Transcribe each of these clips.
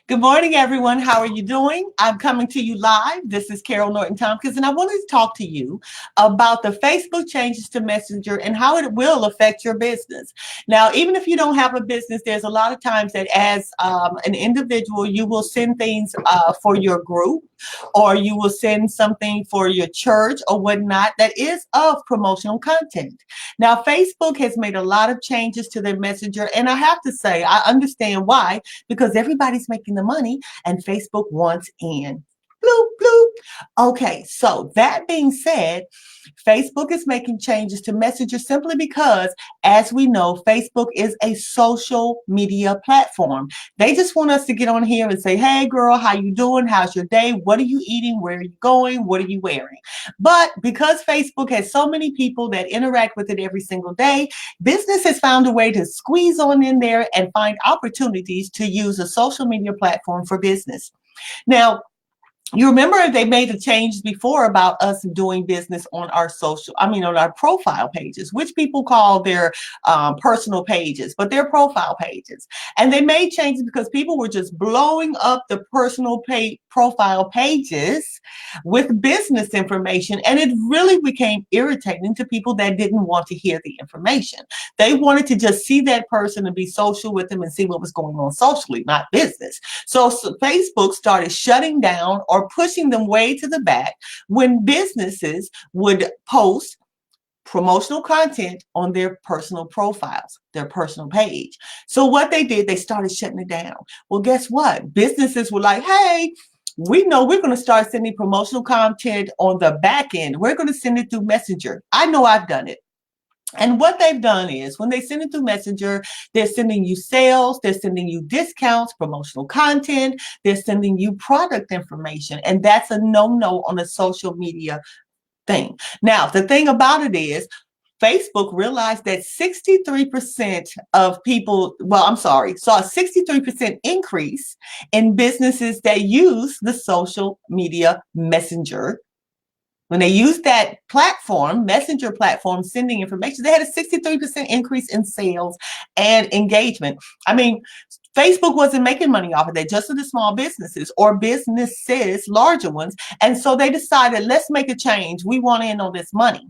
Good morning, everyone. How are you doing? I'm coming to you live. This is Carol Norton Tompkins, and I wanted to talk to you about the Facebook changes to Messenger and how it will affect your business. Now, even if you don't have a business, there's a lot of times that as an individual, you will send things for your group, or you will send something for your church or whatnot that is of promotional content. Now, Facebook has made a lot of changes to their Messenger, and I have to say, I understand why, because everybody's making the money and Facebook wants in. Bloop, bloop. Okay, so that being said, Facebook is making changes to Messenger simply because, as we know, Facebook is a social media platform. They just want us to get on here and say, hey, girl, how you doing? How's your day? What are you eating? Where are you going? What are you wearing? But because Facebook has so many people that interact with it every single day, business has found a way to squeeze on in there and find opportunities to use a social media platform for business. Now, you remember they made the changes before about us doing business on our on our profile pages, which people call their personal pages, but they're profile pages. And they made changes because people were just blowing up the profile pages with business information. And it really became irritating to people that didn't want to hear the information. They wanted to just see that person and be social with them and see what was going on socially, not business. So Facebook started shutting down or pushing them way to the back when businesses would post promotional content on their personal profiles, their personal page. So what they did, they started shutting it down. Well, guess what? Businesses were like, hey, we know we're going to start sending promotional content on the back end. We're going to send it through Messenger. I know I've done it. And what they've done is when they send it through Messenger, they're sending you sales, they're sending you discounts, promotional content, they're sending you product information. And that's a no-no on a social media thing. Now, the thing about it is, Facebook realized that 63% of people, saw a 63% increase in businesses that use the social media messenger. When they used that platform, messenger platform, sending information, they had a 63% increase in sales and engagement. I mean, Facebook wasn't making money off of that, just for the small businesses or businesses, larger ones. And so they decided, let's make a change. We want in on this money.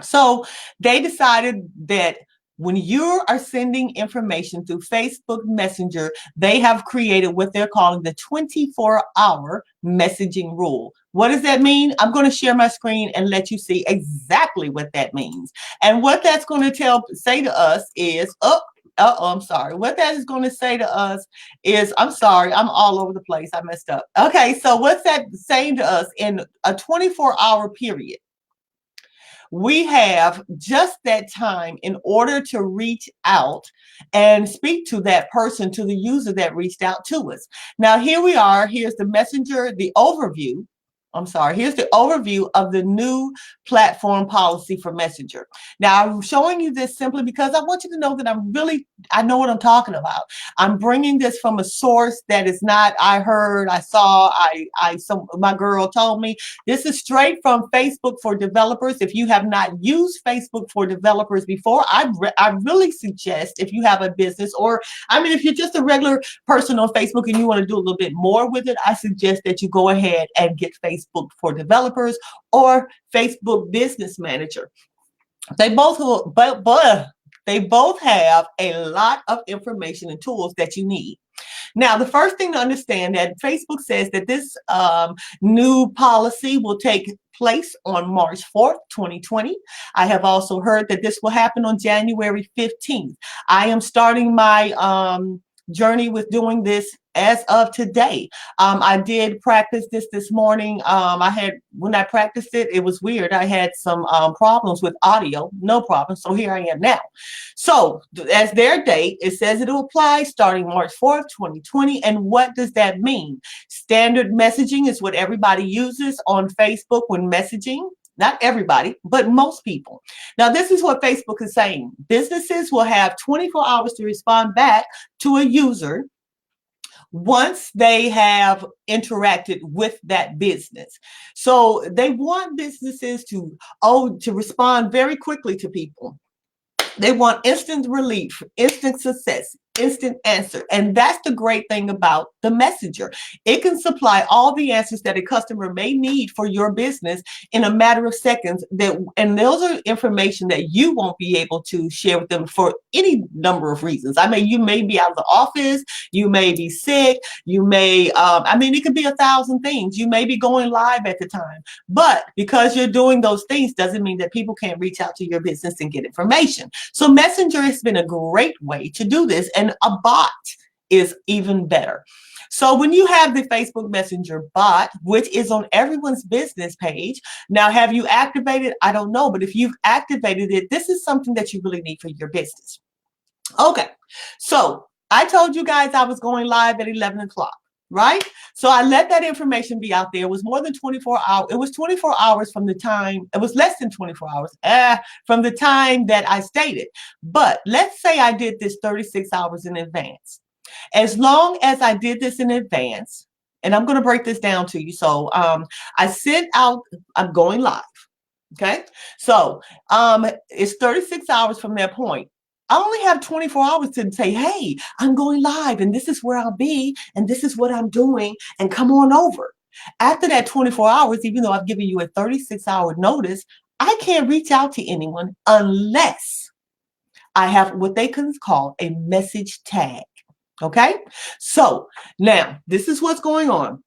So they decided that when you are sending information through Facebook Messenger, they have created what they're calling the 24-hour messaging rule. What does that mean? I'm going to share my screen and let you see exactly what that means. And what that's going to say to us is, I'm sorry. What that is going to say to us is, I'm sorry, I'm all over the place. I messed up. Okay, so what's that saying to us? In a 24-hour period, we have just that time in order to reach out and speak to that person, to the user that reached out to us. Now, here we are. Here's the messenger, the overview. Here's the overview of the new platform policy for Messenger. Now, I'm showing you this simply because I want you to know that I know what I'm talking about. I'm bringing this from a source that is not, I heard, I saw, my girl told me. This is straight from Facebook for Developers. If you have not used Facebook for Developers before, I really suggest, if you have a business, or if you're just a regular person on Facebook and you want to do a little bit more with it, I suggest that you go ahead and get Facebook for Developers or Facebook Business Manager. They both have a lot of information and tools that you need. Now, the first thing to understand that Facebook says that this new policy will take place on March 4th, 2020. I have also heard that this will happen on January 15th. I am starting my journey with doing this as of today. I did practice this morning. When I practiced it, it was weird. I had some problems with audio, no problem. So here I am now. So as their date, it says it'll apply starting March 4th, 2020. And what does that mean? Standard messaging is what everybody uses on Facebook when messaging. Not everybody, but most people. Now, this is what Facebook is saying. Businesses will have 24 hours to respond back to a user once they have interacted with that business. So they want businesses to respond very quickly to people. They want instant relief, instant success, instant answer. And that's the great thing about the messenger. It can supply all the answers that a customer may need for your business in a matter of seconds. And those are information that you won't be able to share with them for any number of reasons. I mean, you may be out of the office, you may be sick, you may, it could be 1,000 things. You may be going live at the time. But because you're doing those things doesn't mean that people can't reach out to your business and get information. So Messenger has been a great way to do this, and a bot is even better. So when you have the Facebook Messenger bot, which is on everyone's business page, now have you activated? I don't know, but if you've activated it, this is something that you really need for your business. Okay, so I told you guys I was going live at 11 o'clock. Right? So I let that information be out there. It was more than 24 hours. It was 24 hours from the time, it was less than 24 hours from the time that I stated. But let's say I did this 36 hours in advance. As long as I did this in advance, and I'm going to break this down to you. So I sent out, I'm going live. Okay. So it's 36 hours from that point. I only have 24 hours to say, hey, I'm going live and this is where I'll be and this is what I'm doing and come on over. After that 24 hours, even though I've given you a 36-hour notice, I can't reach out to anyone unless I have what they can call a message tag. Okay, so now this is what's going on.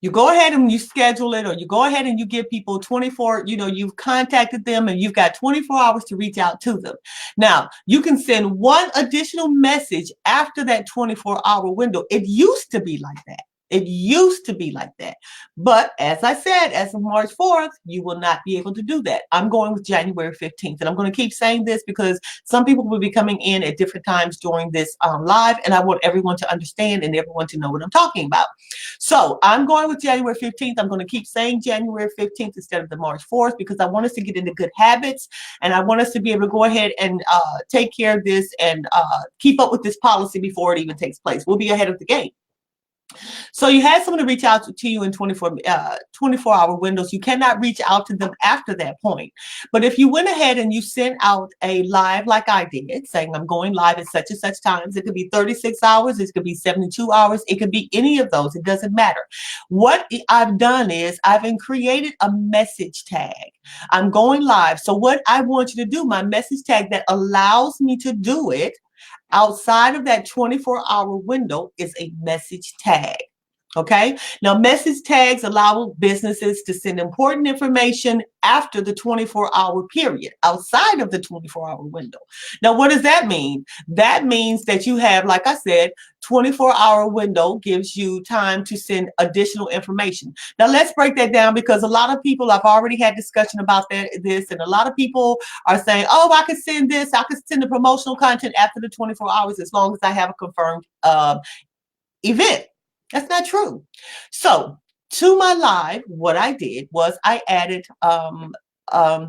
You go ahead and you schedule it, or you go ahead and you give people 24, you've contacted them and you've got 24 hours to reach out to them. Now, you can send one additional message after that 24-hour window. It used to be like that. It used to be like that. But as I said, as of March 4th, you will not be able to do that. I'm going with January 15th. And I'm going to keep saying this because some people will be coming in at different times during this live. And I want everyone to understand and everyone to know what I'm talking about. So I'm going with January 15th. I'm going to keep saying January 15th instead of the March 4th because I want us to get into good habits. And I want us to be able to go ahead and take care of this and keep up with this policy before it even takes place. We'll be ahead of the game. So you had someone to reach out to you in 24-hour windows. You cannot reach out to them after that point. But if you went ahead and you sent out a live like I did, saying I'm going live at such and such times, it could be 36 hours, it could be 72 hours, it could be any of those. It doesn't matter. What I've done is I've created a message tag. I'm going live. So what I want you to do, my message tag that allows me to do it outside of that 24-hour window is a message tag. Okay. Now, message tags allow businesses to send important information after the 24-hour period, outside of the 24-hour window. Now, what does that mean? That means that you have, like I said, 24-hour window gives you time to send additional information. Now, let's break that down because a lot of people, I've already had discussion about this, and a lot of people are saying, oh, I could send this, I could send the promotional content after the 24 hours as long as I have a confirmed event. That's not true. So to my live, what I did was I added my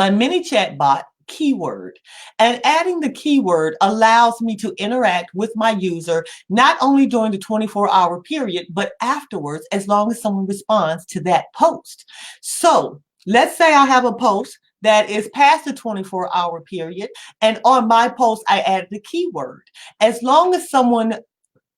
mini chat bot keyword, and adding the keyword allows me to interact with my user not only during the 24-hour period, but afterwards, as long as someone responds to that post. So let's say I have a post that is past the 24-hour period, and on my post, I added the keyword. As long as someone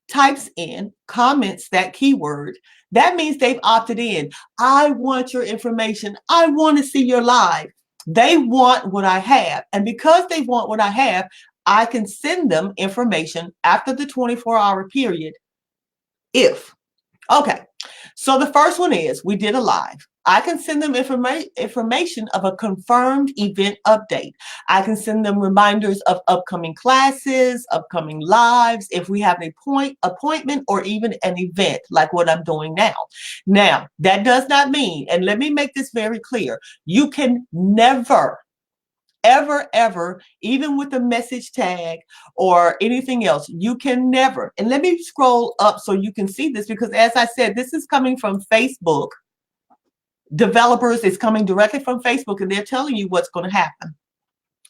types in, comments that keyword, that means they've opted in. I want your information. I want to see your live. They want what I have. And because they want what I have, I can send them information after the 24-hour period if. Okay. So the first one is we did a live. I can send them information of a confirmed event update. I can send them reminders of upcoming classes, upcoming lives, if we have an appointment or even an event like what I'm doing now. Now, that does not mean, and let me make this very clear, you can never, ever, even with a message tag or anything else, you can never, and let me scroll up so you can see this because as I said, this is coming from Facebook. Developers is coming directly from Facebook and they're telling you what's going to happen.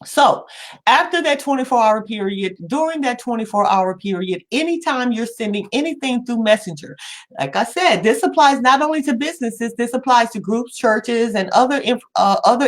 So after that 24-hour period, during that 24-hour period, anytime you're sending anything through Messenger, like I said, this applies not only to businesses, this applies to groups, churches, and other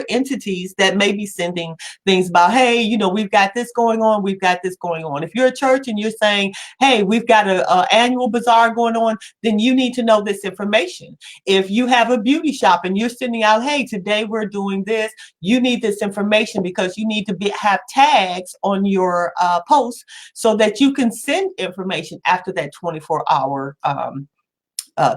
entities that may be sending things about, hey, you know, we've got this going on, we've got this going on. If you're a church and you're saying, hey, we've got a annual bazaar going on, then you need to know this information. If you have a beauty shop and you're sending out, hey, today we're doing this, you need this information because you need to have tags on your posts so that you can send information after that 24-hour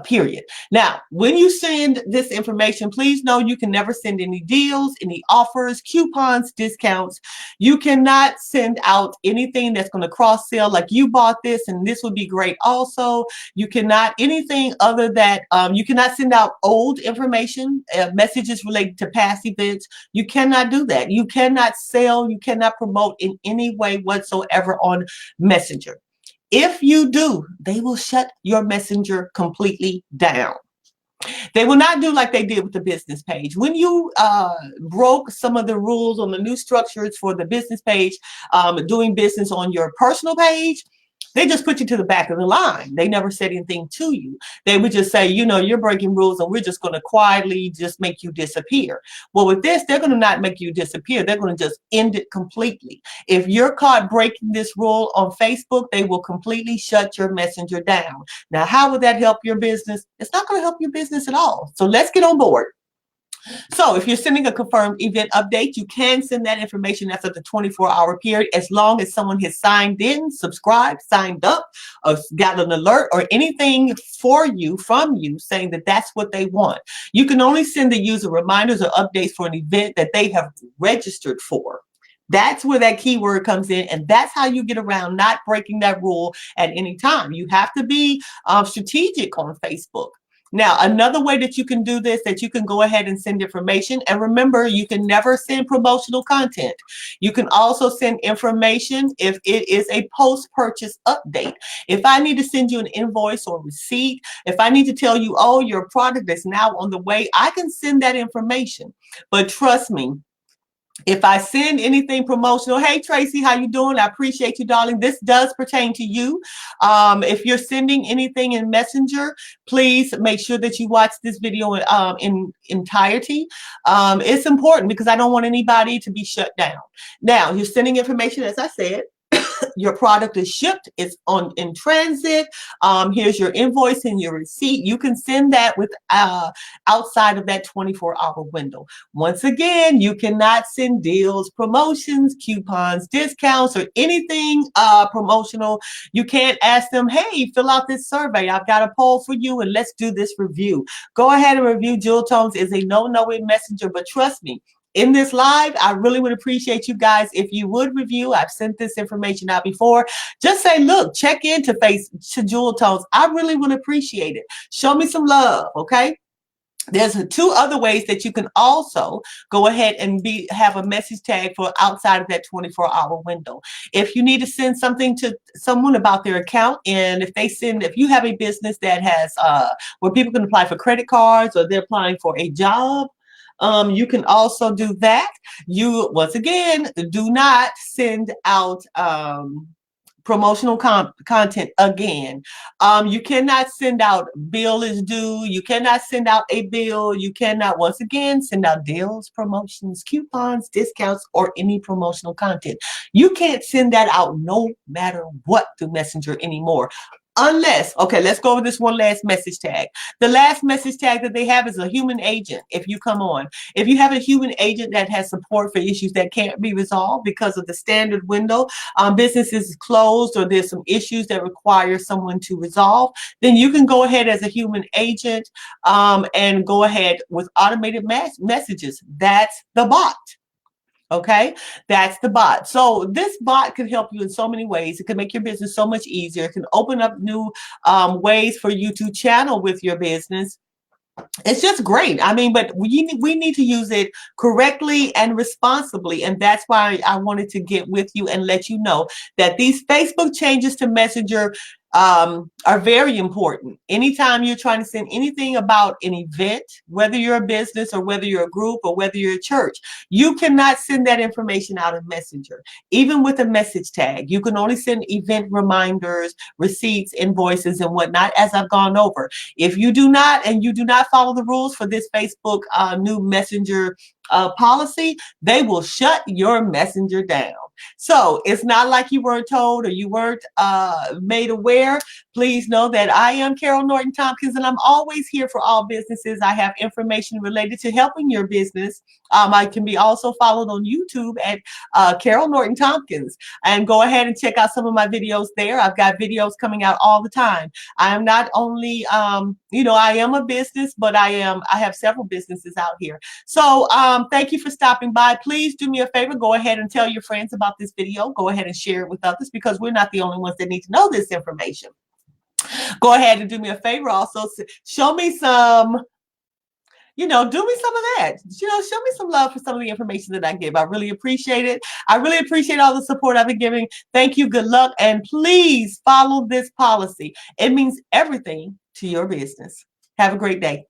period. Now, when you send this information, please know you can never send any deals, any offers, coupons, discounts. You cannot send out anything that's going to cross sell, like you bought this and this would be great also. You cannot anything other that you cannot send out old information, messages related to past events. You cannot do that. You cannot sell, you cannot promote in any way whatsoever on Messenger. If you do, they will shut your Messenger completely down. They will not do like they did with the business page. When you broke some of the rules on the new structures for the business page, doing business on your personal page, they just put you to the back of the line. They never said anything to you. They would just say, you know, you're breaking rules and we're just going to quietly just make you disappear. Well, with this, they're going to not make you disappear. They're going to just end it completely. If you're caught breaking this rule on Facebook, they will completely shut your Messenger down. Now, how would that help your business? It's not going to help your business at all. So let's get on board. So if you're sending a confirmed event update, you can send that information after the 24-hour period as long as someone has signed in, subscribed, signed up, or got an alert or anything for you, from you, saying that that's what they want. You can only send the user reminders or updates for an event that they have registered for. That's where that keyword comes in, and that's how you get around not breaking that rule at any time. You have to be strategic on Facebook. Now, another way that you can do this, that you can go ahead and send information. And remember, you can never send promotional content. You can also send information if it is a post-purchase update. If I need to send you an invoice or receipt, if I need to tell you, oh, your product is now on the way, I can send that information. But trust me, if I send anything promotional, hey, Tracy, how you doing? I appreciate you, darling. This does pertain to you. If you're sending anything in Messenger, please make sure that you watch this video in entirety. It's important because I don't want anybody to be shut down. Now, you're sending information, as I said. Your product is shipped, it's in transit. Here's your invoice and your receipt. You can send that with outside of that 24-hour window. Once again, you cannot send deals, promotions, coupons, discounts, or anything promotional. You can't ask them, hey, fill out this survey. I've got a poll for you and let's do this review. Go ahead and review. JewelTonez is a no in Messenger, but trust me, in this live, I really would appreciate you guys if you would review. I've sent this information out before. Just say, look, check into JewelTonez. I really would appreciate it. Show me some love, okay? There's two other ways that you can also go ahead and have a message tag for outside of that 24-hour window. If you need to send something to someone about their account, and if you have a business that has where people can apply for credit cards or they're applying for a job, you can also do that. You, once again, do not send out promotional content again. You cannot send out bill is due. You cannot send out a bill. You cannot, once again, send out deals, promotions, coupons, discounts, or any promotional content. You can't send that out no matter what through Messenger anymore. Unless, okay, let's go over this one last message tag. The last message tag that they have is a human agent. If you come on, if you have a human agent that has support for issues that can't be resolved because of the standard window, business is closed, or there's some issues that require someone to resolve, then you can go ahead as a human agent and go ahead with automated messages. That's the bot. Okay, that's the bot. So this bot can help you in so many ways. It can make your business so much easier. It can open up new ways for you to channel with your business. It's just great. I mean, but we need to use it correctly and responsibly. And that's why I wanted to get with you and let you know that these Facebook changes to Messenger, are very important. Anytime you're trying to send anything about an event, whether you're a business or whether you're a group or whether you're a church, you cannot send that information out in Messenger. Even with a message tag, you can only send event reminders, receipts, invoices, and whatnot, as I've gone over. If you do not, and you do not follow the rules for this Facebook new Messenger policy, they will shut your Messenger down. So it's not like you weren't told or you weren't made aware. Please know that I am Carol Norton Tompkins, and I'm always here for all businesses. I have information related to helping your business. I can be also followed on YouTube at Carol Norton Tompkins, and go ahead and check out some of my videos there. I've got videos coming out all the time. I am not only, I am a business, but I have several businesses out here. So thank you for stopping by. Please do me a favor. Go ahead and tell your friends about this video. Go ahead and share it with others, because we're not the only ones that need to know this information. Go ahead and do me a favor. Also, show me some, do me some of that. Show me some love for some of the information that I give. I really appreciate it. I really appreciate all the support I've been giving. Thank you. Good luck. And please follow this policy. It means everything to your business. Have a great day.